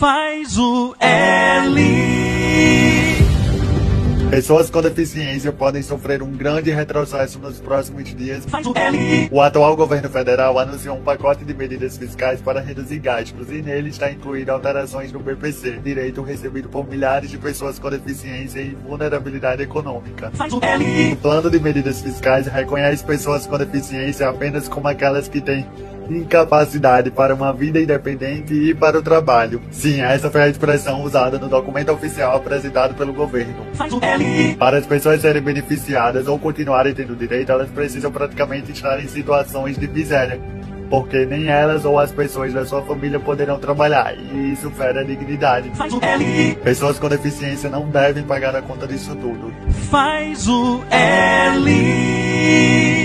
Faz o L. Pessoas com deficiência podem sofrer um grande retrocesso nos próximos dias. Faz o L. O atual governo federal anunciou um pacote de medidas fiscais para reduzir gastos e nele está incluído alterações no BPC, direito recebido por milhares de pessoas com deficiência e vulnerabilidade econômica. Faz o L. O plano de medidas fiscais reconhece pessoas com deficiência apenas como aquelas que têm incapacidade para uma vida independente e para o trabalho. Sim, essa foi a expressão usada no documento oficial apresentado pelo governo. Faz o L. Para as pessoas serem beneficiadas ou continuarem tendo direito, elas precisam praticamente estar em situações de miséria, porque nem elas ou as pessoas da sua família poderão trabalhar, e isso fere a dignidade. Faz o L. Pessoas com deficiência não devem pagar a conta disso tudo. Faz o L.